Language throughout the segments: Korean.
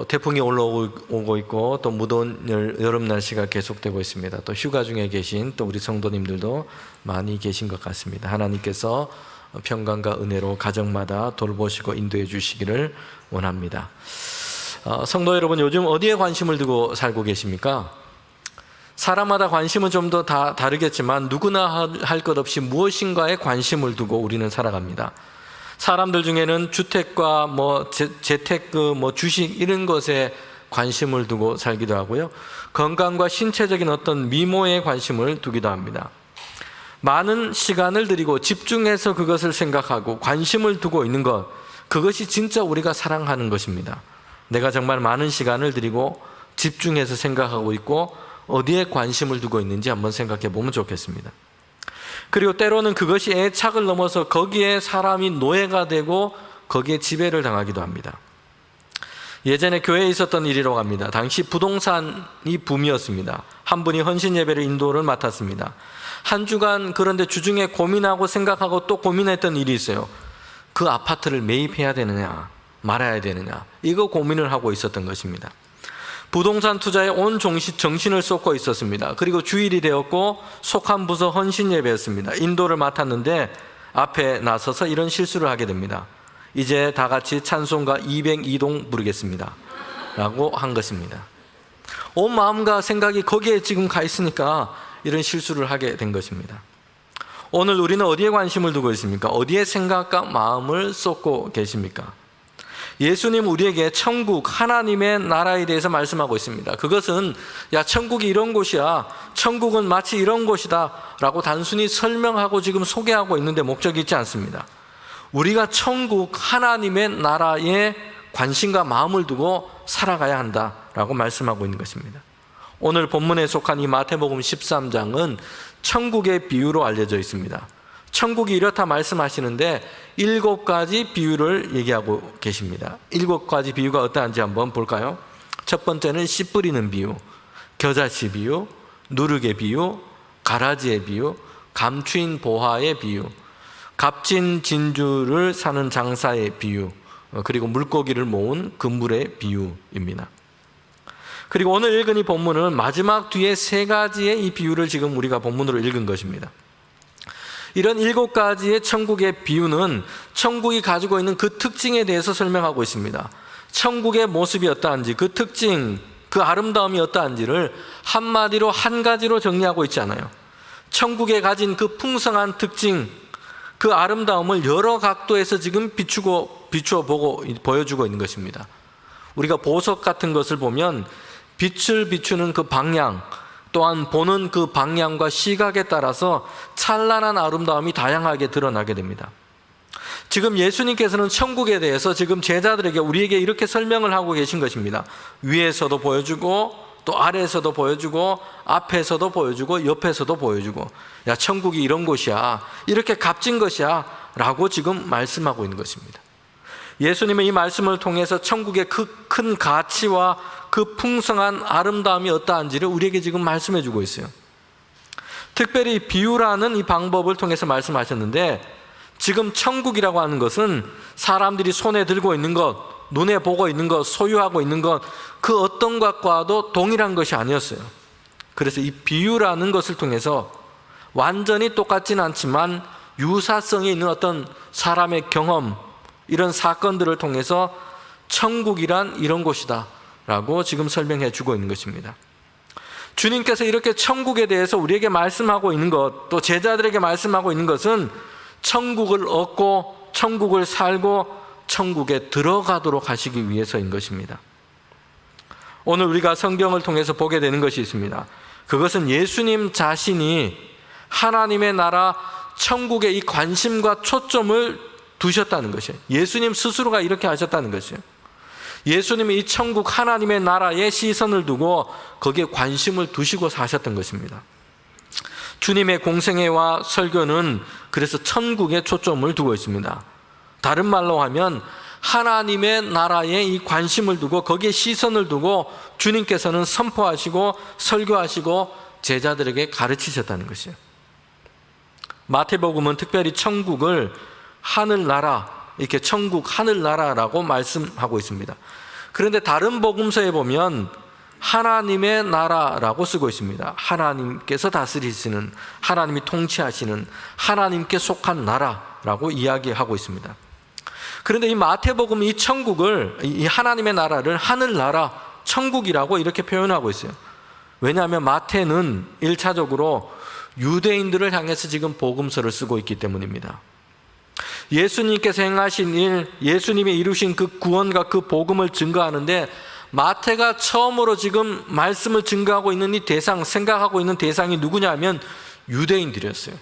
태풍이 올라오고 있고 또 무더운 여름 날씨가 계속되고 있습니다. 또 휴가 중에 계신 또 우리 성도님들도 많이 계신 것 같습니다. 하나님께서 평강과 은혜로 가정마다 돌보시고 인도해 주시기를 원합니다. 성도 여러분, 요즘 어디에 관심을 두고 살고 계십니까? 사람마다 관심은 좀 더 다르겠지만 누구나 할 것 없이 무엇인가에 관심을 두고 우리는 살아갑니다. 사람들 중에는 주택과 재테크, 주식 이런 것에 관심을 두고 살기도 하고요. 건강과 신체적인 어떤 미모에 관심을 두기도 합니다. 많은 시간을 들이고 집중해서 그것을 생각하고 관심을 두고 있는 것, 그것이 진짜 우리가 사랑하는 것입니다. 내가 정말 많은 시간을 들이고 집중해서 생각하고 있고 어디에 관심을 두고 있는지 한번 생각해 보면 좋겠습니다. 그리고 때로는 그것이 애착을 넘어서 거기에 사람이 노예가 되고 거기에 지배를 당하기도 합니다. 예전에 교회에 있었던 일이라고 합니다. 당시 부동산이 붐이었습니다. 한 분이 헌신 예배를 인도를 맡았습니다. 한 주간 그런데 주중에 고민하고 생각하고 또 고민했던 일이 있어요. 그 아파트를 매입해야 되느냐 말아야 되느냐, 이거 고민을 하고 있었던 것입니다. 부동산 투자에 온 정신을 쏟고 있었습니다. 그리고 주일이 되었고 속한 부서 헌신 예배였습니다. 인도를 맡았는데 앞에 나서서 이런 실수를 하게 됩니다. 이제 다 같이 찬송가 202동 부르겠습니다 라고 한 것입니다. 온 마음과 생각이 거기에 지금 가 있으니까 이런 실수를 하게 된 것입니다. 오늘 우리는 어디에 관심을 두고 있습니까? 어디에 생각과 마음을 쏟고 계십니까? 예수님 우리에게 천국, 하나님의 나라에 대해서 말씀하고 있습니다. 그것은 천국이 이런 곳이야, 천국은 마치 이런 곳이다 라고 단순히 설명하고 지금 소개하고 있는데 목적이 있지 않습니다. 우리가 천국, 하나님의 나라에 관심과 마음을 두고 살아가야 한다라고 말씀하고 있는 것입니다. 오늘 본문에 속한 이 마태복음 13장은 천국의 비유로 알려져 있습니다. 천국이 이렇다 말씀하시는데 7가지 비유를 얘기하고 계십니다. 7가지 비유가 어떠한지 한번 볼까요? 첫 번째는 씨 뿌리는 비유, 겨자씨 비유, 누룩의 비유, 가라지의 비유, 감추인 보화의 비유, 값진 진주를 사는 장사의 비유, 그리고 물고기를 모은 그물의 비유입니다. 그리고 오늘 읽은 이 본문은 마지막 뒤에 3가지의 이 비유를 지금 우리가 본문으로 읽은 것입니다. 이런 7가지의 천국의 비유는 천국이 가지고 있는 그 특징에 대해서 설명하고 있습니다. 천국의 모습이 어떠한지, 그 특징, 그 아름다움이 어떠한지를 한마디로 한 가지로 정리하고 있지 않아요. 천국에 가진 그 풍성한 특징, 그 아름다움을 여러 각도에서 지금 비추어 보고 보여주고 있는 것입니다. 우리가 보석 같은 것을 보면 빛을 비추는 그 방향, 또한 보는 그 방향과 시각에 따라서 찬란한 아름다움이 다양하게 드러나게 됩니다. 지금 예수님께서는 천국에 대해서 지금 제자들에게, 우리에게 이렇게 설명을 하고 계신 것입니다. 위에서도 보여주고 또 아래에서도 보여주고 앞에서도 보여주고 옆에서도 보여주고, 야, 천국이 이런 곳이야, 이렇게 값진 것이야 라고 지금 말씀하고 있는 것입니다. 예수님의 이 말씀을 통해서 천국의 그 큰 가치와 그 풍성한 아름다움이 어떠한지를 우리에게 지금 말씀해 주고 있어요. 특별히 비유라는 이 방법을 통해서 말씀하셨는데, 지금 천국이라고 하는 것은 사람들이 손에 들고 있는 것, 눈에 보고 있는 것, 소유하고 있는 것, 그 어떤 것과도 동일한 것이 아니었어요. 그래서 이 비유라는 것을 통해서 완전히 똑같지는 않지만 유사성이 있는 어떤 사람의 경험, 이런 사건들을 통해서 천국이란 이런 곳이다 라고 지금 설명해 주고 있는 것입니다. 주님께서 이렇게 천국에 대해서 우리에게 말씀하고 있는 것, 또 제자들에게 말씀하고 있는 것은 천국을 얻고 천국을 살고 천국에 들어가도록 하시기 위해서인 것입니다. 오늘 우리가 성경을 통해서 보게 되는 것이 있습니다. 그것은 예수님 자신이 하나님의 나라 천국에 이 관심과 초점을 두셨다는 것이에요. 예수님 스스로가 이렇게 하셨다는 것이에요. 예수님이 이 천국 하나님의 나라에 시선을 두고 거기에 관심을 두시고 사셨던 것입니다. 주님의 공생애와 설교는 그래서 천국에 초점을 두고 있습니다. 다른 말로 하면 하나님의 나라에 이 관심을 두고 거기에 시선을 두고 주님께서는 선포하시고 설교하시고 제자들에게 가르치셨다는 것이에요. 마태복음은 특별히 천국을 하늘나라, 이렇게 천국 하늘나라라고 말씀하고 있습니다. 그런데 다른 복음서에 보면 하나님의 나라라고 쓰고 있습니다. 하나님께서 다스리시는, 하나님이 통치하시는, 하나님께 속한 나라라고 이야기하고 있습니다. 그런데 이 마태복음 이 천국을, 이 하나님의 나라를 하늘나라, 천국이라고 이렇게 표현하고 있어요. 왜냐하면 마태는 1차적으로 유대인들을 향해서 지금 복음서를 쓰고 있기 때문입니다. 예수님께서 행하신 일, 예수님이 이루신 그 구원과 그 복음을 증거하는데 마태가 처음으로 지금 말씀을 증거하고 있는 이 대상, 생각하고 있는 대상이 누구냐면 유대인들이었어요.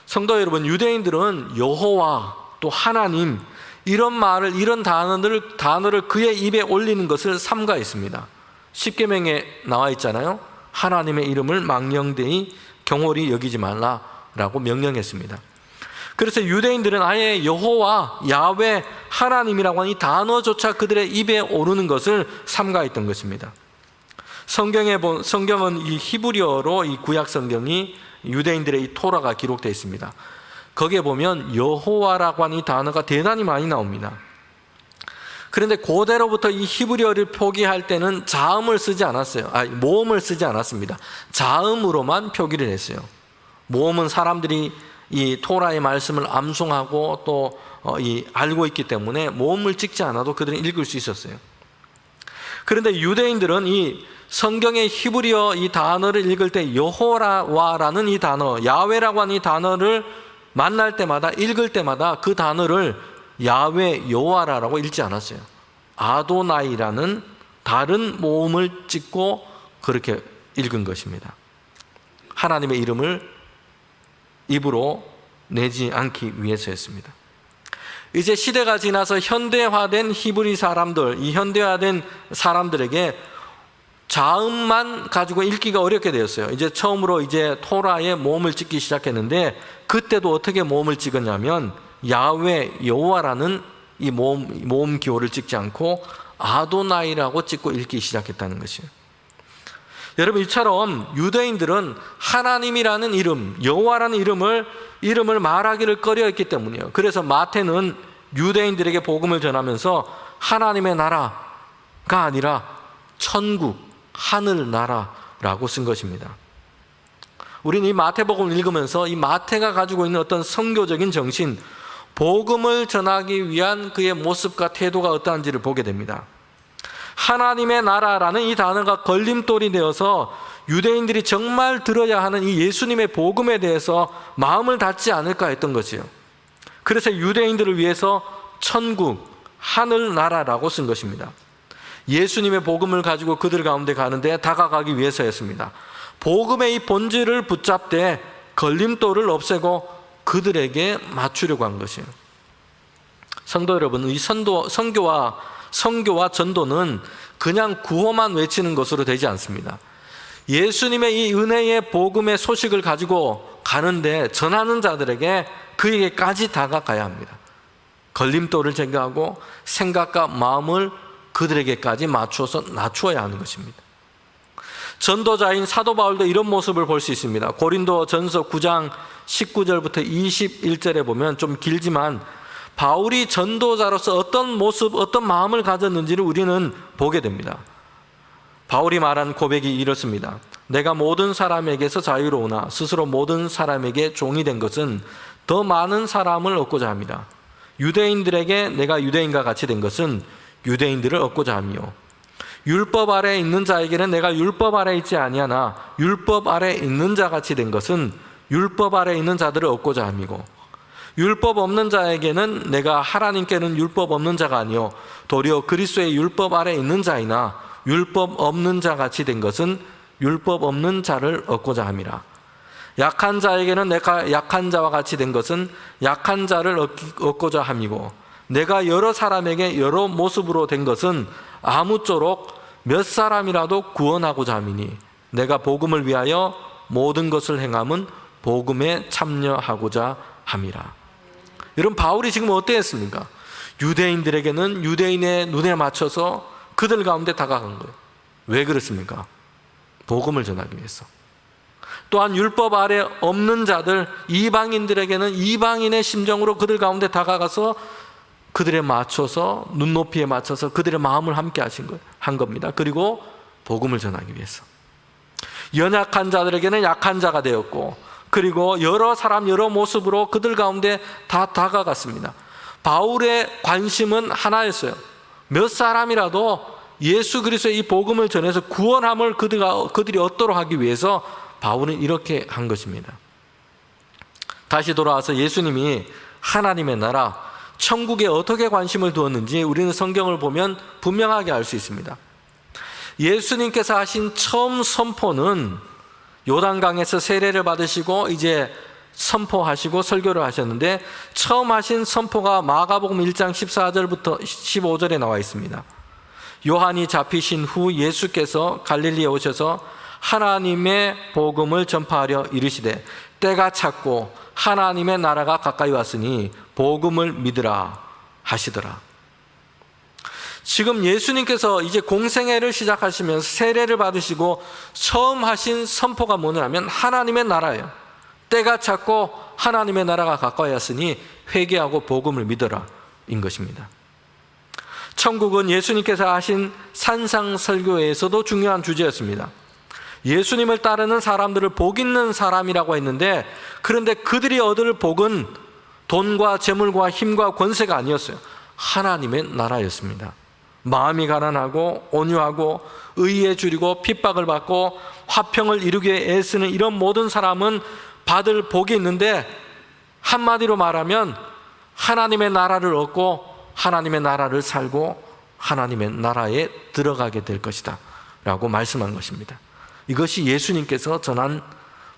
성도 여러분, 유대인들은 여호와 또 하나님 이런 말을, 이런 단어를 그의 입에 올리는 것을 삼가했습니다. 십계명에 나와 있잖아요. 하나님의 이름을 망령되이 경홀히 여기지 말라라고 명령했습니다. 그래서 유대인들은 아예 여호와, 야훼, 하나님이라고 하는 이 단어조차 그들의 입에 오르는 것을 삼가했던 것입니다. 성경은 이 히브리어로 이 구약 성경이 유대인들의 이 토라가 기록되어 있습니다. 거기에 보면 여호와라고 하는 이 단어가 대단히 많이 나옵니다. 그런데 고대로부터 이 히브리어를 표기할 때는 자음을 쓰지 않았어요. 모음을 쓰지 않았습니다. 자음으로만 표기를 했어요. 모음은 사람들이 이 토라의 말씀을 암송하고 또 알고 있기 때문에 모음을 찍지 않아도 그들은 읽을 수 있었어요. 그런데 유대인들은 이 성경의 히브리어 이 단어를 읽을 때 여호와라는 이 단어, 야훼라고 하는 이 단어를 만날 때마다, 읽을 때마다 그 단어를 야훼, 여호와라고 읽지 않았어요. 아도나이라는 다른 모음을 찍고 그렇게 읽은 것입니다. 하나님의 이름을 입으로 내지 않기 위해서였습니다. 이제 시대가 지나서 현대화된 히브리 사람들, 이 현대화된 사람들에게 자음만 가지고 읽기가 어렵게 되었어요. 이제 처음으로 이제 토라에 모음을 찍기 시작했는데 그때도 어떻게 모음을 찍었냐면 야훼, 여호와라는 이 모음 기호를 찍지 않고 아도나이라고 찍고 읽기 시작했다는 것이에요. 여러분, 이처럼 유대인들은 하나님이라는 이름, 여호와라는 이름을 말하기를 꺼려했기 때문이에요. 그래서 마태는 유대인들에게 복음을 전하면서 하나님의 나라가 아니라 천국, 하늘나라라고 쓴 것입니다. 우리는 이 마태복음을 읽으면서 이 마태가 가지고 있는 어떤 선교적인 정신, 복음을 전하기 위한 그의 모습과 태도가 어떠한지를 보게 됩니다. 하나님의 나라라는 이 단어가 걸림돌이 되어서 유대인들이 정말 들어야 하는 이 예수님의 복음에 대해서 마음을 닫지 않을까 했던 것이에요. 그래서 유대인들을 위해서 천국, 하늘나라라고 쓴 것입니다. 예수님의 복음을 가지고 그들 가운데 가는데 다가가기 위해서였습니다. 복음의 이 본질을 붙잡되 걸림돌을 없애고 그들에게 맞추려고 한 것이에요. 성도 여러분, 이 선교와 전도는 그냥 구호만 외치는 것으로 되지 않습니다. 예수님의 이 은혜의 복음의 소식을 가지고 가는데 전하는 자들에게 그에게까지 다가가야 합니다. 걸림돌을 제거하고 생각과 마음을 그들에게까지 맞추어서 낮추어야 하는 것입니다. 전도자인 사도 바울도 이런 모습을 볼 수 있습니다. 고린도전서 9장 19절부터 21절에 보면 좀 길지만 바울이 전도자로서 어떤 모습, 어떤 마음을 가졌는지를 우리는 보게 됩니다. 바울이 말한 고백이 이렇습니다. 내가 모든 사람에게서 자유로우나 스스로 모든 사람에게 종이 된 것은 더 많은 사람을 얻고자 합니다. 유대인들에게 내가 유대인과 같이 된 것은 유대인들을 얻고자 하며 율법 아래 있는 자에게는 내가 율법 아래 있지 아니하나 율법 아래 있는 자 같이 된 것은 율법 아래 있는 자들을 얻고자 함이고 율법 없는 자에게는 내가 하나님께는 율법 없는 자가 아니요 도리어 그리스도의 율법 아래 있는 자이나 율법 없는 자 같이 된 것은 율법 없는 자를 얻고자 함이라. 약한 자에게는 내가 약한 자와 같이 된 것은 약한 자를 얻고자 함이고 내가 여러 사람에게 여러 모습으로 된 것은 아무쪼록 몇 사람이라도 구원하고자 함이니 내가 복음을 위하여 모든 것을 행함은 복음에 참여하고자 함이라. 여러분, 바울이 지금 어땠습니까? 유대인들에게는 유대인의 눈에 맞춰서 그들 가운데 다가간 거예요. 왜 그렇습니까? 복음을 전하기 위해서. 또한 율법 아래 없는 자들, 이방인들에게는 이방인의 심정으로 그들 가운데 다가가서 그들에 맞춰서, 눈높이에 맞춰서 그들의 마음을 함께 한 겁니다. 그리고 복음을 전하기 위해서. 연약한 자들에게는 약한 자가 되었고, 그리고 여러 사람 여러 모습으로 그들 가운데 다 다가갔습니다. 바울의 관심은 하나였어요. 몇 사람이라도 예수 그리스도의 이 복음을 전해서 구원함을 그들이 얻도록 하기 위해서 바울은 이렇게 한 것입니다. 다시 돌아와서 예수님이 하나님의 나라, 천국에 어떻게 관심을 두었는지 우리는 성경을 보면 분명하게 알 수 있습니다. 예수님께서 하신 처음 선포는 요단강에서 세례를 받으시고 이제 선포하시고 설교를 하셨는데, 처음 하신 선포가 마가복음 1장 14절부터 15절에 나와 있습니다. 요한이 잡히신 후 예수께서 갈릴리에 오셔서 하나님의 복음을 전파하려 이르시되 때가 찼고 하나님의 나라가 가까이 왔으니 복음을 믿으라 하시더라. 지금 예수님께서 이제 공생애를 시작하시면서 세례를 받으시고 처음 하신 선포가 뭐냐면 하나님의 나라예요. 때가 찼고 하나님의 나라가 가까이 왔으니 회개하고 복음을 믿어라 인 것입니다. 천국은 예수님께서 하신 산상설교에서도 중요한 주제였습니다. 예수님을 따르는 사람들을 복 있는 사람이라고 했는데, 그런데 그들이 얻을 복은 돈과 재물과 힘과 권세가 아니었어요. 하나님의 나라였습니다. 마음이 가난하고 온유하고 의에 줄이고 핍박을 받고 화평을 이루기 위해 애쓰는 이런 모든 사람은 받을 복이 있는데, 한마디로 말하면 하나님의 나라를 얻고 하나님의 나라를 살고 하나님의 나라에 들어가게 될 것이다 라고 말씀한 것입니다. 이것이 예수님께서 전한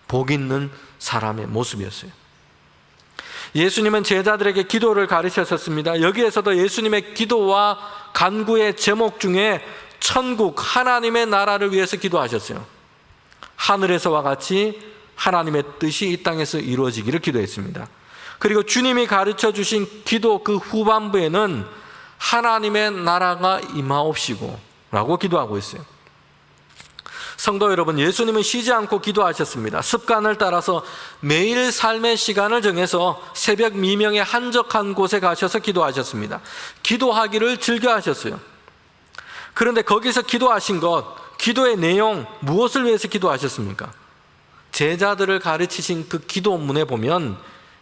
복 있는 사람의 모습이었어요. 예수님은 제자들에게 기도를 가르치셨습니다. 여기에서도 예수님의 기도와 간구의 제목 중에 천국, 하나님의 나라를 위해서 기도하셨어요. 하늘에서와 같이 하나님의 뜻이 이 땅에서 이루어지기를 기도했습니다. 그리고 주님이 가르쳐 주신 기도 그 후반부에는 하나님의 나라가 임하옵시고 라고 기도하고 있어요. 성도 여러분, 예수님은 쉬지 않고 기도하셨습니다. 습관을 따라서 매일 삶의 시간을 정해서 새벽 미명에 한적한 곳에 가셔서 기도하셨습니다. 기도하기를 즐겨 하셨어요. 그런데 거기서 기도하신 것, 기도의 내용, 무엇을 위해서 기도하셨습니까? 제자들을 가르치신 그 기도문에 보면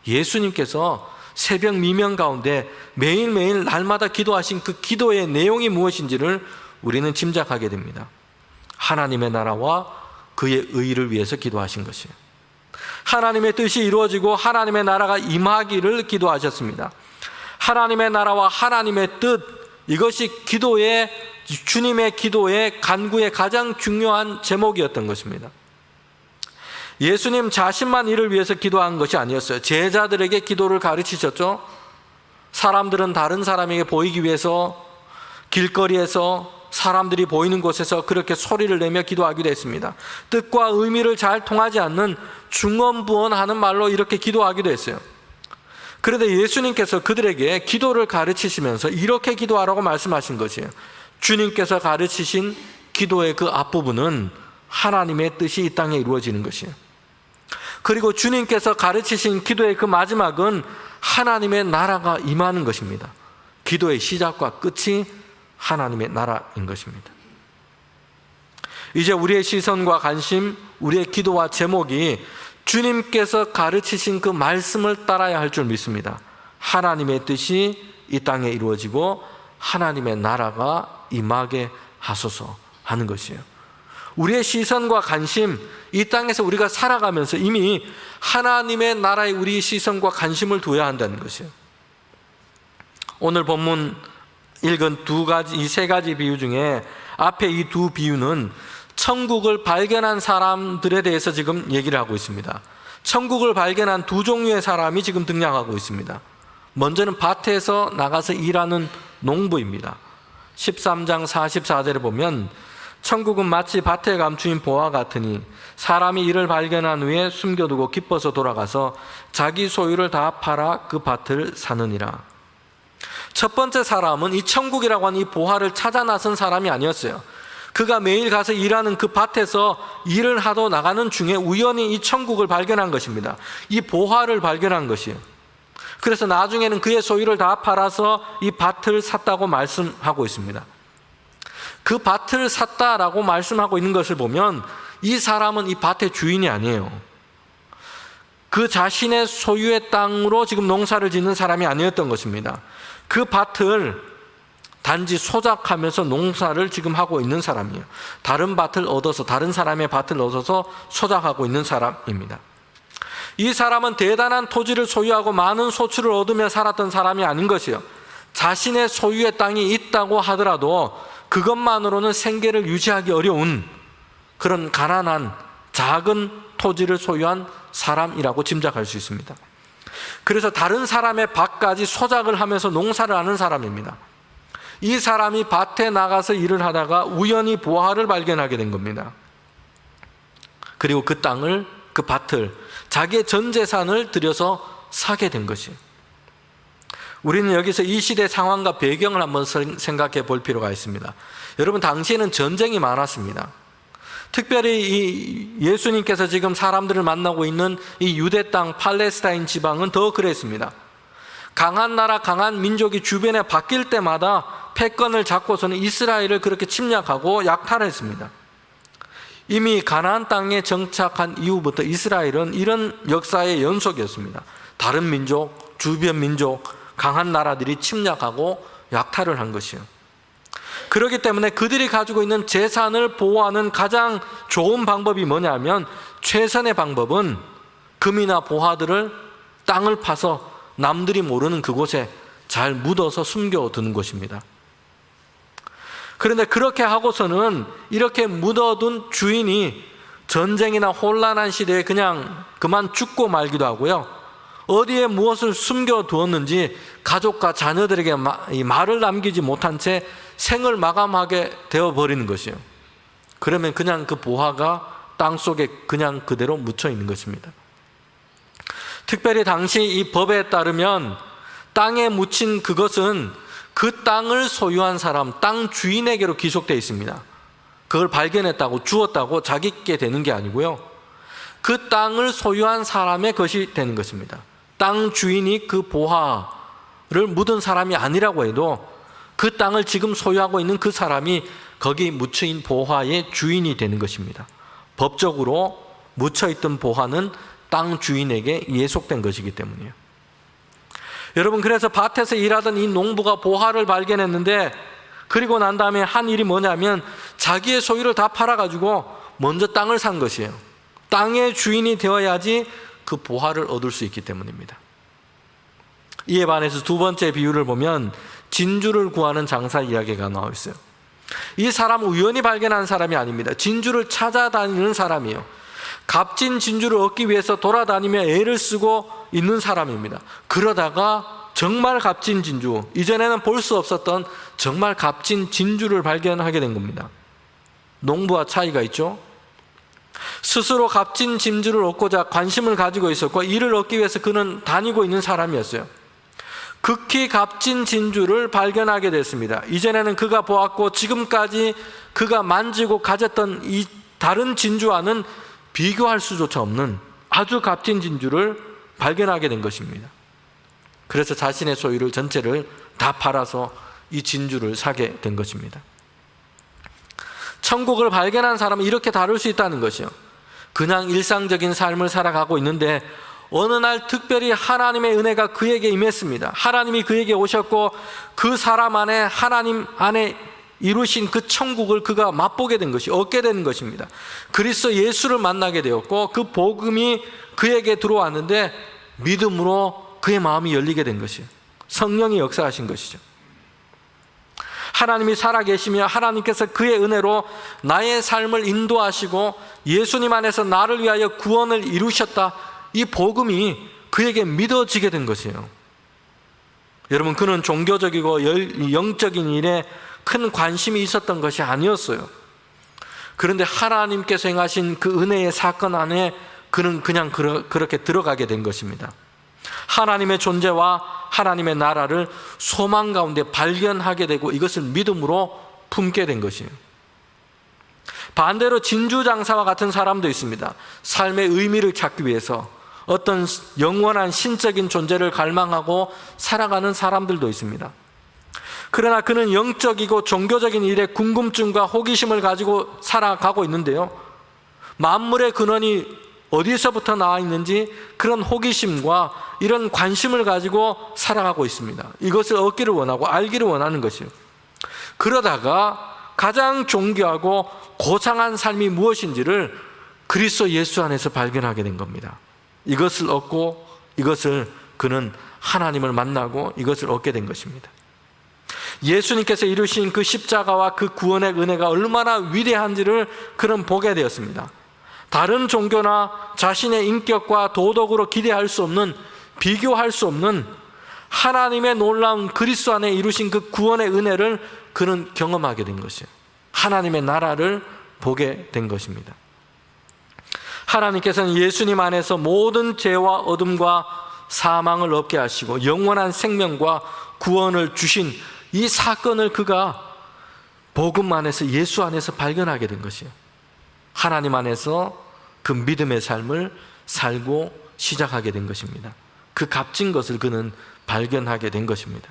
예수님께서 새벽 미명 가운데 매일매일 날마다 기도하신 그 기도의 내용이 무엇인지를 우리는 짐작하게 됩니다. 하나님의 나라와 그의 의를 위해서 기도하신 것이에요. 하나님의 뜻이 이루어지고 하나님의 나라가 임하기를 기도하셨습니다. 하나님의 나라와 하나님의 뜻, 이것이 주님의 기도의 간구의 가장 중요한 제목이었던 것입니다. 예수님 자신만 이를 위해서 기도한 것이 아니었어요. 제자들에게 기도를 가르치셨죠. 사람들은 다른 사람에게 보이기 위해서 길거리에서 사람들이 보이는 곳에서 그렇게 소리를 내며 기도하기도 했습니다. 뜻과 의미를 잘 통하지 않는 중언부언하는 말로 이렇게 기도하기도 했어요. 그런데 예수님께서 그들에게 기도를 가르치시면서 이렇게 기도하라고 말씀하신 것이에요. 주님께서 가르치신 기도의 그 앞부분은 하나님의 뜻이 이 땅에 이루어지는 것이에요. 그리고 주님께서 가르치신 기도의 그 마지막은 하나님의 나라가 임하는 것입니다. 기도의 시작과 끝이 하나님의 나라인 것입니다. 이제 우리의 시선과 관심, 우리의 기도와 제목이 주님께서 가르치신 그 말씀을 따라야 할 줄 믿습니다. 하나님의 뜻이 이 땅에 이루어지고 하나님의 나라가 임하게 하소서 하는 것이에요. 우리의 시선과 관심, 이 땅에서 우리가 살아가면서 이미 하나님의 나라에 우리의 시선과 관심을 둬야 한다는 것이에요. 오늘 본문 읽은 이 세 가지 비유 중에 앞에 이 두 비유는 천국을 발견한 사람들에 대해서 지금 얘기를 하고 있습니다. 천국을 발견한 두 종류의 사람이 지금 등장하고 있습니다. 먼저는 밭에서 나가서 일하는 농부입니다. 13장 44절에 보면 천국은 마치 밭에 감추인 보화 같으니 사람이 이를 발견한 후에 숨겨두고 기뻐서 돌아가서 자기 소유를 다 팔아 그 밭을 사느니라. 첫 번째 사람은 이 천국이라고 하는 이 보화를 찾아 나선 사람이 아니었어요. 그가 매일 가서 일하는 그 밭에서 일을 하러 나가는 중에 우연히 이 천국을 발견한 것입니다. 이 보화를 발견한 것이에요. 그래서 나중에는 그의 소유를 다 팔아서 이 밭을 샀다고 말씀하고 있습니다. 그 밭을 샀다라고 말씀하고 있는 것을 보면 이 사람은 이 밭의 주인이 아니에요. 그 자신의 소유의 땅으로 지금 농사를 짓는 사람이 아니었던 것입니다. 그 밭을 단지 소작하면서 농사를 지금 하고 있는 사람이에요. 다른 밭을 얻어서, 다른 사람의 밭을 얻어서 소작하고 있는 사람입니다. 이 사람은 대단한 토지를 소유하고 많은 소출을 얻으며 살았던 사람이 아닌 것이요, 자신의 소유의 땅이 있다고 하더라도 그것만으로는 생계를 유지하기 어려운 그런 가난한 작은 토지를 소유한 사람이라고 짐작할 수 있습니다. 그래서 다른 사람의 밭까지 소작을 하면서 농사를 하는 사람입니다. 이 사람이 밭에 나가서 일을 하다가 우연히 보화를 발견하게 된 겁니다. 그리고 그 땅을, 그 밭을 자기의 전 재산을 들여서 사게 된 것이에요. 우리는 여기서 이 시대 상황과 배경을 한번 생각해 볼 필요가 있습니다. 여러분, 당시에는 전쟁이 많았습니다. 특별히 이 예수님께서 지금 사람들을 만나고 있는 이 유대 땅 팔레스타인 지방은 더 그랬습니다. 강한 나라, 강한 민족이 주변에 바뀔 때마다 패권을 잡고서는 이스라엘을 그렇게 침략하고 약탈했습니다. 이미 가나안 땅에 정착한 이후부터 이스라엘은 이런 역사의 연속이었습니다. 다른 민족, 주변 민족, 강한 나라들이 침략하고 약탈을 한 것이요. 그렇기 때문에 그들이 가지고 있는 재산을 보호하는 가장 좋은 방법이 뭐냐면, 최선의 방법은 금이나 보화들을 땅을 파서 남들이 모르는 그곳에 잘 묻어서 숨겨두는 것입니다. 그런데 그렇게 하고서는 이렇게 묻어둔 주인이 전쟁이나 혼란한 시대에 그냥 그만 죽고 말기도 하고요, 어디에 무엇을 숨겨두었는지 가족과 자녀들에게 말을 남기지 못한 채 생을 마감하게 되어버리는 것이에요. 그러면 그냥 그 보화가 땅속에 그냥 그대로 묻혀 있는 것입니다. 특별히 당시 이 법에 따르면 땅에 묻힌 그것은 그 땅을 소유한 사람, 땅 주인에게로 기속되어 있습니다. 그걸 발견했다고, 주었다고 자기께 되는 게 아니고요, 그 땅을 소유한 사람의 것이 되는 것입니다. 땅 주인이 그 보화를 묻은 사람이 아니라고 해도 그 땅을 지금 소유하고 있는 그 사람이 거기 묻혀있는 보화의 주인이 되는 것입니다. 법적으로 묻혀있던 보화는 땅 주인에게 예속된 것이기 때문이에요. 여러분, 그래서 밭에서 일하던 이 농부가 보화를 발견했는데, 그리고 난 다음에 한 일이 뭐냐면 자기의 소유를 다 팔아가지고 먼저 땅을 산 것이에요. 땅의 주인이 되어야지 그 보화를 얻을 수 있기 때문입니다. 이에 반해서 두 번째 비유를 보면 진주를 구하는 장사 이야기가 나와 있어요. 이 사람은 우연히 발견한 사람이 아닙니다. 진주를 찾아다니는 사람이에요. 값진 진주를 얻기 위해서 돌아다니며 애를 쓰고 있는 사람입니다. 그러다가 정말 값진 진주, 이전에는 볼 수 없었던 정말 값진 진주를 발견하게 된 겁니다. 농부와 차이가 있죠. 스스로 값진 진주를 얻고자 관심을 가지고 있었고, 이를 얻기 위해서 그는 다니고 있는 사람이었어요. 극히 값진 진주를 발견하게 됐습니다. 이전에는 그가 보았고 지금까지 그가 만지고 가졌던 이 다른 진주와는 비교할 수조차 없는 아주 값진 진주를 발견하게 된 것입니다. 그래서 자신의 소유를 전체를 다 팔아서 이 진주를 사게 된 것입니다. 천국을 발견한 사람은 이렇게 다룰 수 있다는 것이요, 그냥 일상적인 삶을 살아가고 있는데 어느 날 특별히 하나님의 은혜가 그에게 임했습니다. 하나님이 그에게 오셨고 그 사람 안에, 하나님 안에 이루신 그 천국을 그가 맛보게 된 것이, 얻게 된 것입니다. 그리스도 예수를 만나게 되었고 그 복음이 그에게 들어왔는데 믿음으로 그의 마음이 열리게 된 것이에요. 성령이 역사하신 것이죠. 하나님이 살아계시며 하나님께서 그의 은혜로 나의 삶을 인도하시고 예수님 안에서 나를 위하여 구원을 이루셨다, 이 복음이 그에게 믿어지게 된 것이에요. 여러분, 그는 종교적이고 영적인 일에 큰 관심이 있었던 것이 아니었어요. 그런데 하나님께서 행하신 그 은혜의 사건 안에 그는 그냥 그렇게 들어가게 된 것입니다. 하나님의 존재와 하나님의 나라를 소망 가운데 발견하게 되고 이것을 믿음으로 품게 된 것이에요. 반대로 진주 장사와 같은 사람도 있습니다. 삶의 의미를 찾기 위해서, 어떤 영원한 신적인 존재를 갈망하고 살아가는 사람들도 있습니다. 그러나 그는 영적이고 종교적인 일에 궁금증과 호기심을 가지고 살아가고 있는데요, 만물의 근원이 어디서부터 나와 있는지 그런 호기심과 이런 관심을 가지고 살아가고 있습니다. 이것을 얻기를 원하고 알기를 원하는 것이요. 그러다가 가장 존귀하고 고상한 삶이 무엇인지를 그리스도 예수 안에서 발견하게 된 겁니다. 이것을 얻고 이것을 그는 하나님을 만나고 이것을 얻게 된 것입니다. 예수님께서 이루신 그 십자가와 그 구원의 은혜가 얼마나 위대한지를 그는 보게 되었습니다. 다른 종교나 자신의 인격과 도덕으로 기대할 수 없는, 비교할 수 없는 하나님의 놀라운 그리스도 안에 이루신 그 구원의 은혜를 그는 경험하게 된 것이에요. 하나님의 나라를 보게 된 것입니다. 하나님께서는 예수님 안에서 모든 죄와 어둠과 사망을 없게 하시고 영원한 생명과 구원을 주신 이 사건을 그가 복음 안에서, 예수 안에서 발견하게 된 것이에요. 하나님 안에서 그 믿음의 삶을 살고 시작하게 된 것입니다. 그 값진 것을 그는 발견하게 된 것입니다.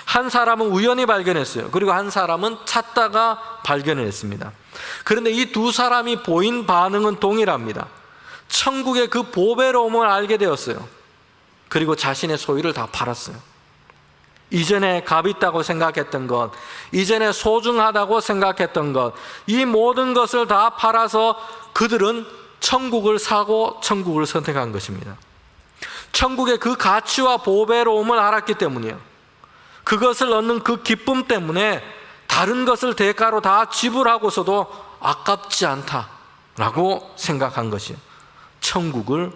한 사람은 우연히 발견했어요. 그리고 한 사람은 찾다가 발견했습니다. 그런데 이 두 사람이 보인 반응은 동일합니다. 천국의 그 보배로움을 알게 되었어요. 그리고 자신의 소유를 다 팔았어요. 이전에 값 있다고 생각했던 것, 이전에 소중하다고 생각했던 것, 이 모든 것을 다 팔아서 그들은 천국을 사고 천국을 선택한 것입니다. 천국의 그 가치와 보배로움을 알았기 때문이에요. 그것을 얻는 그 기쁨 때문에 다른 것을 대가로 다 지불하고서도 아깝지 않다라고 생각한 것이에요. 천국을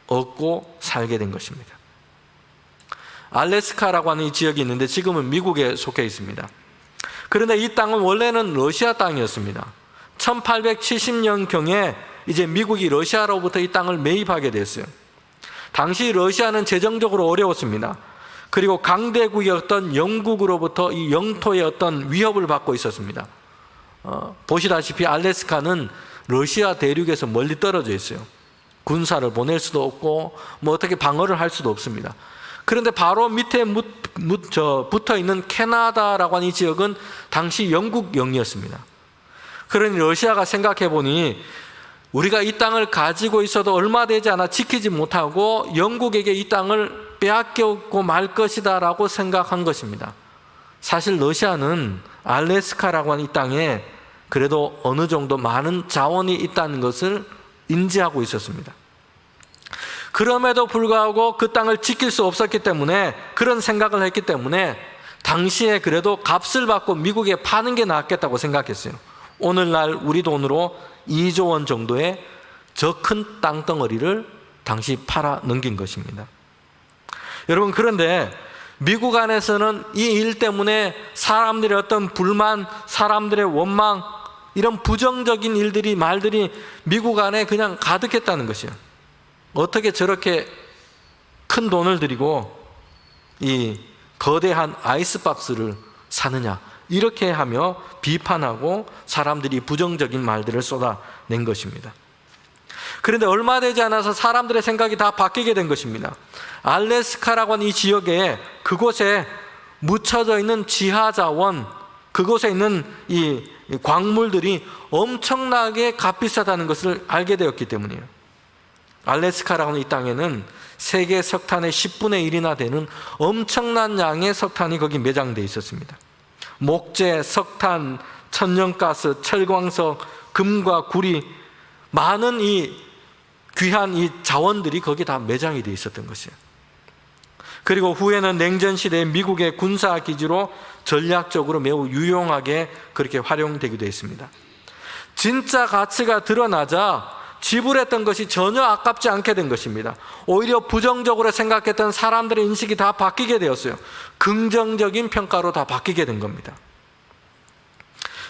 얻고 살게 된 것입니다. 알래스카라고 하는 이 지역이 있는데 지금은 미국에 속해 있습니다. 그런데 이 땅은 원래는 러시아 땅이었습니다. 1870년경에 이제 미국이 러시아로부터 이 땅을 매입하게 됐어요. 당시 러시아는 재정적으로 어려웠습니다. 그리고 강대국이었던 영국으로부터 이 영토의 어떤 위협을 받고 있었습니다. 보시다시피 알래스카는 러시아 대륙에서 멀리 떨어져 있어요. 군사를 보낼 수도 없고 뭐 어떻게 방어를 할 수도 없습니다. 그런데 바로 밑에 붙어 있는 캐나다라고 하는 이 지역은 당시 영국 영이었습니다. 그러니 러시아가 생각해 보니 우리가 이 땅을 가지고 있어도 얼마 되지 않아 지키지 못하고 영국에게 이 땅을 빼앗겼고 말 것이다 라고 생각한 것입니다. 사실 러시아는 알래스카라고 하는 이 땅에 그래도 어느 정도 많은 자원이 있다는 것을 인지하고 있었습니다. 그럼에도 불구하고 그 땅을 지킬 수 없었기 때문에, 그런 생각을 했기 때문에 당시에 그래도 값을 받고 미국에 파는 게 낫겠다고 생각했어요. 오늘날 우리 돈으로 2조 원 정도의 저 큰 땅덩어리를 당시 팔아 넘긴 것입니다. 여러분, 그런데 미국 안에서는 이 일 때문에 사람들의 어떤 불만, 사람들의 원망, 이런 부정적인 일들이, 말들이 미국 안에 그냥 가득했다는 것이에요. 어떻게 저렇게 큰 돈을 들이고 이 거대한 아이스박스를 사느냐, 이렇게 하며 비판하고 사람들이 부정적인 말들을 쏟아낸 것입니다. 그런데 얼마 되지 않아서 사람들의 생각이 다 바뀌게 된 것입니다. 알래스카라고 하는 이 지역에, 그곳에 묻혀져 있는 지하자원, 그곳에 있는 이 광물들이 엄청나게 값비싸다는 것을 알게 되었기 때문이에요. 알래스카라고 하는 이 땅에는 세계 석탄의 10분의 1이나 되는 엄청난 양의 석탄이 거기 매장되어 있었습니다. 목재, 석탄, 천연가스, 철광석, 금과 구리, 많은 이 귀한 이 자원들이 거기 다 매장이 되어 있었던 것이에요. 그리고 후에는 냉전 시대에 미국의 군사 기지로 전략적으로 매우 유용하게 그렇게 활용되기도 했습니다. 진짜 가치가 드러나자 지불했던 것이 전혀 아깝지 않게 된 것입니다. 오히려 부정적으로 생각했던 사람들의 인식이 다 바뀌게 되었어요. 긍정적인 평가로 다 바뀌게 된 겁니다.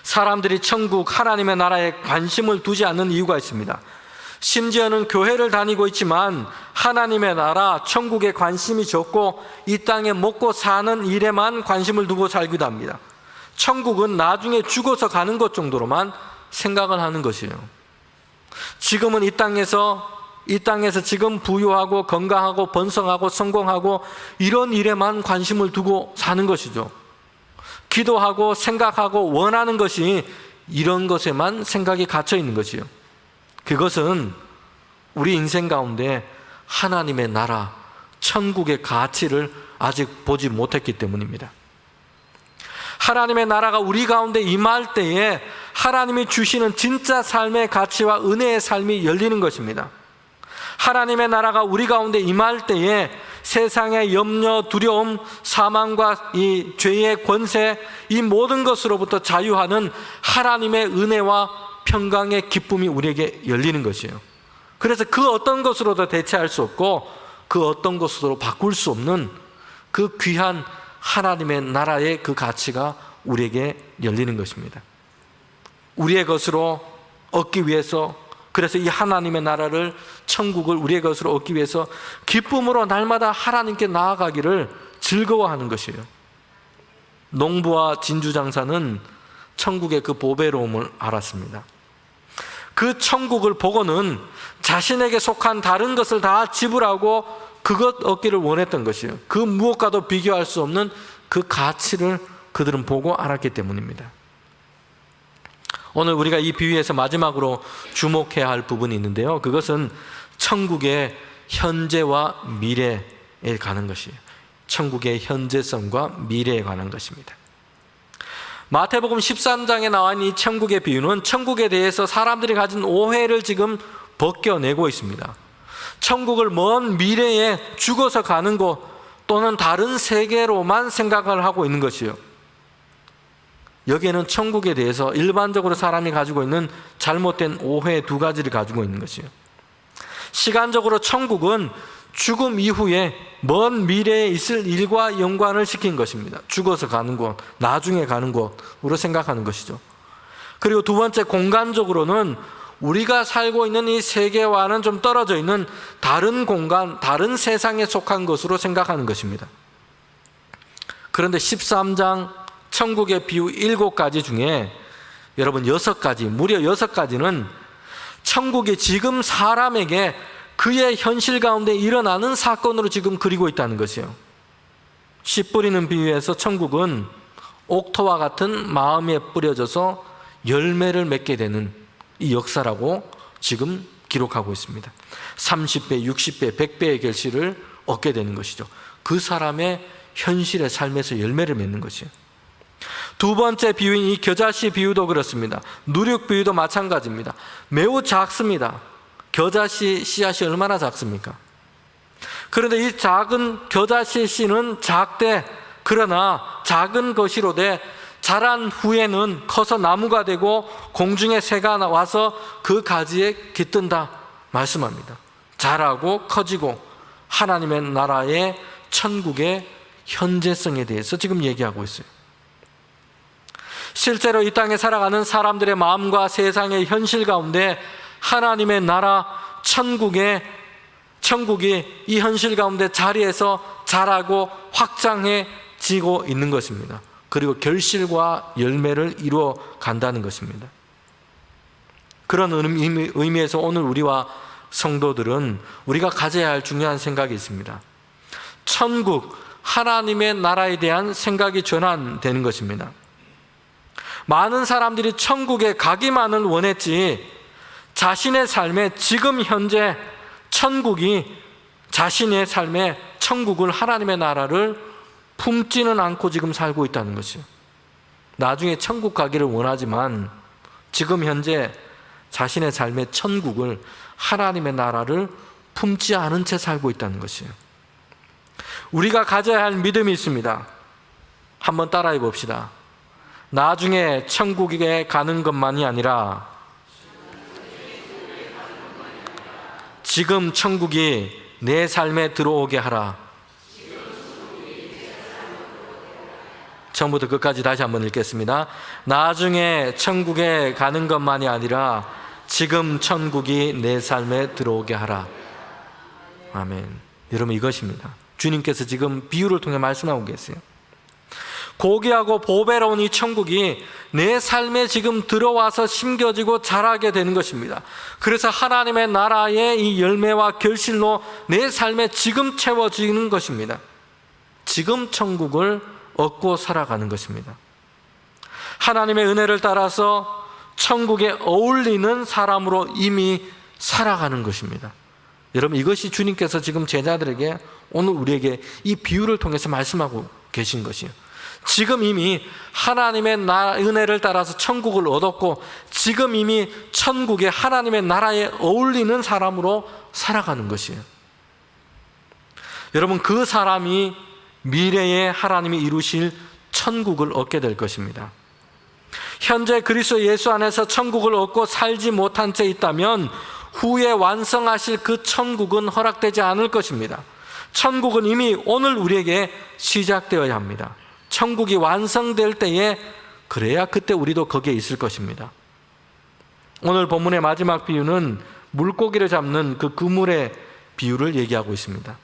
사람들이 천국, 하나님의 나라에 관심을 두지 않는 이유가 있습니다. 심지어는 교회를 다니고 있지만 하나님의 나라, 천국에 관심이 적고 이 땅에 먹고 사는 일에만 관심을 두고 살기도 합니다. 천국은 나중에 죽어서 가는 것 정도로만 생각을 하는 것이에요. 지금은 이 땅에서 이 땅에서 지금 부유하고 건강하고 번성하고 성공하고 이런 일에만 관심을 두고 사는 것이죠. 기도하고 생각하고 원하는 것이 이런 것에만 생각이 갇혀 있는 것이요. 그것은 우리 인생 가운데 하나님의 나라, 천국의 가치를 아직 보지 못했기 때문입니다. 하나님의 나라가 우리 가운데 임할 때에 하나님이 주시는 진짜 삶의 가치와 은혜의 삶이 열리는 것입니다. 하나님의 나라가 우리 가운데 임할 때에 세상의 염려, 두려움, 사망과 이 죄의 권세, 이 모든 것으로부터 자유하는 하나님의 은혜와 평강의 기쁨이 우리에게 열리는 것이에요. 그래서 그 어떤 것으로도 대체할 수 없고 그 어떤 것으로 바꿀 수 없는 그 귀한 하나님의 나라의 그 가치가 우리에게 열리는 것입니다. 우리의 것으로 얻기 위해서, 그래서 이 하나님의 나라를, 천국을 우리의 것으로 얻기 위해서 기쁨으로 날마다 하나님께 나아가기를 즐거워하는 것이에요. 농부와 진주장사는 천국의 그 보배로움을 알았습니다. 그 천국을 보고는 자신에게 속한 다른 것을 다 지불하고 그것 얻기를 원했던 것이에요. 그 무엇과도 비교할 수 없는 그 가치를 그들은 보고 알았기 때문입니다. 오늘 우리가 이 비유에서 마지막으로 주목해야 할 부분이 있는데요, 그것은 천국의 현재와 미래에 관한 것이에요. 천국의 현재성과 미래에 관한 것입니다. 마태복음 13장에 나와 있는 이 천국의 비유는 천국에 대해서 사람들이 가진 오해를 지금 벗겨내고 있습니다. 천국을 먼 미래에 죽어서 가는 곳 또는 다른 세계로만 생각을 하고 있는 것이요. 여기에는 천국에 대해서 일반적으로 사람이 가지고 있는 잘못된 오해 두 가지를 가지고 있는 것이요. 시간적으로 천국은 죽음 이후에 먼 미래에 있을 일과 연관을 시킨 것입니다. 죽어서 가는 곳, 나중에 가는 곳으로 생각하는 것이죠. 그리고 두 번째, 공간적으로는 우리가 살고 있는 이 세계와는 좀 떨어져 있는 다른 공간, 다른 세상에 속한 것으로 생각하는 것입니다. 그런데 13장 천국의 비유 7가지 중에 여러분 6가지, 무려 6가지는 천국이 지금 사람에게 그의 현실 가운데 일어나는 사건으로 지금 그리고 있다는 것이에요. 씨 뿌리는 비유에서 천국은 옥토와 같은 마음에 뿌려져서 열매를 맺게 되는 이 역사라고 지금 기록하고 있습니다. 30배, 60배, 100배의 결실을 얻게 되는 것이죠. 그 사람의 현실의 삶에서 열매를 맺는 것이에요. 두 번째 비유인 이 겨자씨 비유도 그렇습니다. 누룩 비유도 마찬가지입니다. 매우 작습니다. 겨자씨 씨앗이 얼마나 작습니까? 그런데 이 작은 겨자씨 씨는 작되, 그러나 작은 것이로되 자란 후에는 커서 나무가 되고 공중의 새가 와서 그 가지에 깃든다 말씀합니다. 자라고 커지고 하나님의 나라의 천국의 현재성에 대해서 지금 얘기하고 있어요. 실제로 이 땅에 살아가는 사람들의 마음과 세상의 현실 가운데 하나님의 나라 천국이 이 현실 가운데 자리에서 자라고 확장해지고 있는 것입니다. 그리고 결실과 열매를 이루어 간다는 것입니다. 그런 의미에서 오늘 우리와 성도들은 우리가 가져야 할 중요한 생각이 있습니다. 천국, 하나님의 나라에 대한 생각이 전환되는 것입니다. 많은 사람들이 천국에 가기만을 원했지 자신의 삶에 지금 현재 천국이 자신의 삶에 천국을, 하나님의 나라를 품지는 않고 지금 살고 있다는 것이요. 나중에 천국 가기를 원하지만 지금 현재 자신의 삶의 천국을, 하나님의 나라를 품지 않은 채 살고 있다는 것이에요. 우리가 가져야 할 믿음이 있습니다. 한번 따라해 봅시다. 나중에 천국에 가는 것만이 아니라 지금 천국이 내 삶에 들어오게 하라. 처음부터 끝까지 다시 한번 읽겠습니다. 나중에 천국에 가는 것만이 아니라 지금 천국이 내 삶에 들어오게 하라. 아멘. 여러분, 이것입니다. 주님께서 지금 비유를 통해 말씀하고 계세요. 고귀하고 보배로운 이 천국이 내 삶에 지금 들어와서 심겨지고 자라게 되는 것입니다. 그래서 하나님의 나라의 이 열매와 결실로 내 삶에 지금 채워지는 것입니다. 지금 천국을 얻고 살아가는 것입니다. 하나님의 은혜를 따라서 천국에 어울리는 사람으로 이미 살아가는 것입니다. 여러분, 이것이 주님께서 지금 제자들에게 오늘 우리에게 이 비유를 통해서 말씀하고 계신 것이에요. 지금 이미 하나님의 은혜를 따라서 천국을 얻었고 지금 이미 천국의 하나님의 나라에 어울리는 사람으로 살아가는 것이에요. 여러분, 그 사람이 미래에 하나님이 이루실 천국을 얻게 될 것입니다. 현재 그리스도 예수 안에서 천국을 얻고 살지 못한 채 있다면 후에 완성하실 그 천국은 허락되지 않을 것입니다. 천국은 이미 오늘 우리에게 시작되어야 합니다. 천국이 완성될 때에 그래야 그때 우리도 거기에 있을 것입니다. 오늘 본문의 마지막 비유는 물고기를 잡는 그 그물의 비유를 얘기하고 있습니다.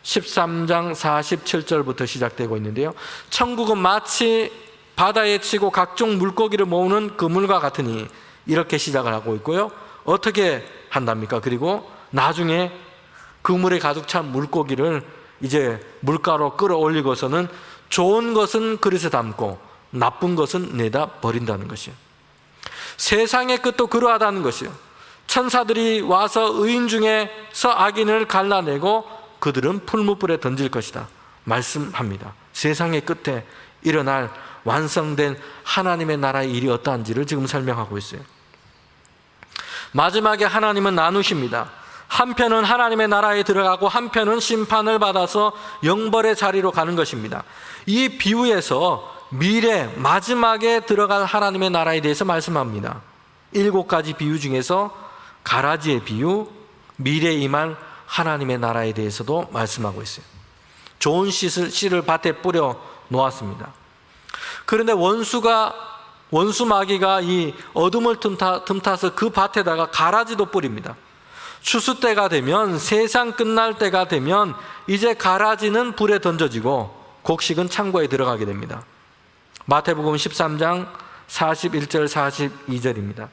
13장 47절부터 시작되고 있는데요, 천국은 마치 바다에 치고 각종 물고기를 모으는 그물과 같으니, 이렇게 시작을 하고 있고요. 어떻게 한답니까? 그리고 나중에 그물에 가득 찬 물고기를 이제 물가로 끌어올리고서는 좋은 것은 그릇에 담고 나쁜 것은 내다 버린다는 것이에요. 세상의 끝도 그러하다는 것이에요. 천사들이 와서 의인 중에서 악인을 갈라내고 그들은 풀무불에 던질 것이다 말씀합니다. 세상의 끝에 일어날 완성된 하나님의 나라의 일이 어떠한지를 지금 설명하고 있어요. 마지막에 하나님은 나누십니다. 한편은 하나님의 나라에 들어가고 한편은 심판을 받아서 영벌의 자리로 가는 것입니다. 이 비유에서 미래 마지막에 들어갈 하나님의 나라에 대해서 말씀합니다. 7가지 비유 중에서 가라지의 비유, 미래에 임할 하나님의 나라에 대해서도 말씀하고 있어요. 좋은 씨를 밭에 뿌려 놓았습니다. 그런데 원수 마귀가 이 어둠을 틈타서 그 밭에다가 가라지도 뿌립니다. 추수 때가 되면, 세상 끝날 때가 되면 이제 가라지는 불에 던져지고 곡식은 창고에 들어가게 됩니다. 마태복음 13장 41절 42절입니다.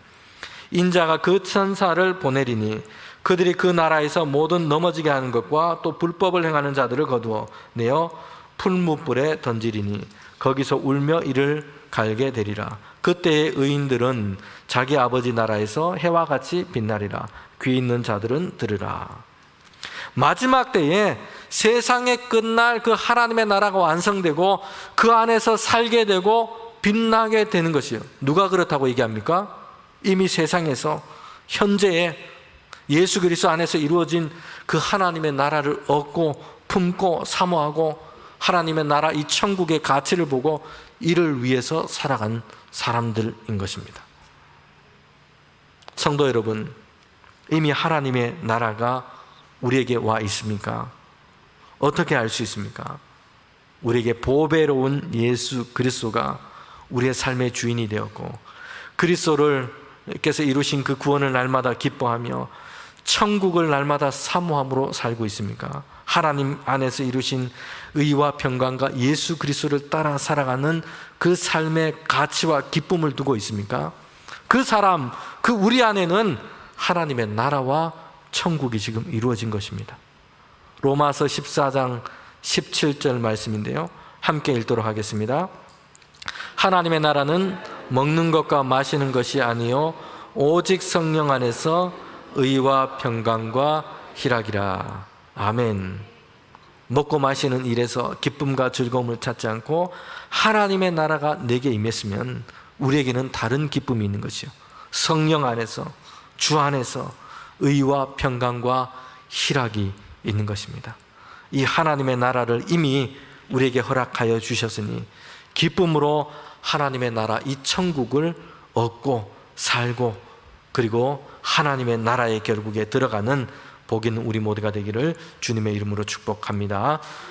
인자가 그 천사를 보내리니 그들이 그 나라에서 모든 넘어지게 하는 것과 또 불법을 행하는 자들을 거두어 내어 풀무불에 던지리니 거기서 울며 이를 갈게 되리라. 그때의 의인들은 자기 아버지 나라에서 해와 같이 빛나리라. 귀 있는 자들은 들으라. 마지막 때에 세상에 끝날 그 하나님의 나라가 완성되고 그 안에서 살게 되고 빛나게 되는 것이에요. 누가 그렇다고 얘기합니까? 이미 세상에서 현재의 예수 그리스도 안에서 이루어진 그 하나님의 나라를 얻고 품고 사모하고 하나님의 나라 이 천국의 가치를 보고 이를 위해서 살아간 사람들인 것입니다. 성도 여러분, 이미 하나님의 나라가 우리에게 와 있습니까? 어떻게 알 수 있습니까? 우리에게 보배로운 예수 그리스도가 우리의 삶의 주인이 되었고 그리스도께서 이루신 그 구원을 날마다 기뻐하며 천국을 날마다 사모함으로 살고 있습니까? 하나님 안에서 이루신 의와 평강과 예수 그리스도를 따라 살아가는 그 삶의 가치와 기쁨을 두고 있습니까? 그 사람, 그 우리 안에는 하나님의 나라와 천국이 지금 이루어진 것입니다. 로마서 14장 17절 말씀인데요, 함께 읽도록 하겠습니다. 하나님의 나라는 먹는 것과 마시는 것이 아니요 오직 성령 안에서 의와 평강과 희락이라. 아멘. 먹고 마시는 일에서 기쁨과 즐거움을 찾지 않고 하나님의 나라가 내게 임했으면 우리에게는 다른 기쁨이 있는 것이요, 성령 안에서, 주 안에서 의와 평강과 희락이 있는 것입니다. 이 하나님의 나라를 이미 우리에게 허락하여 주셨으니 기쁨으로 하나님의 나라 이 천국을 얻고 살고 그리고 하나님의 나라의 결국에 들어가는 복 있는 우리 모두가 되기를 주님의 이름으로 축복합니다.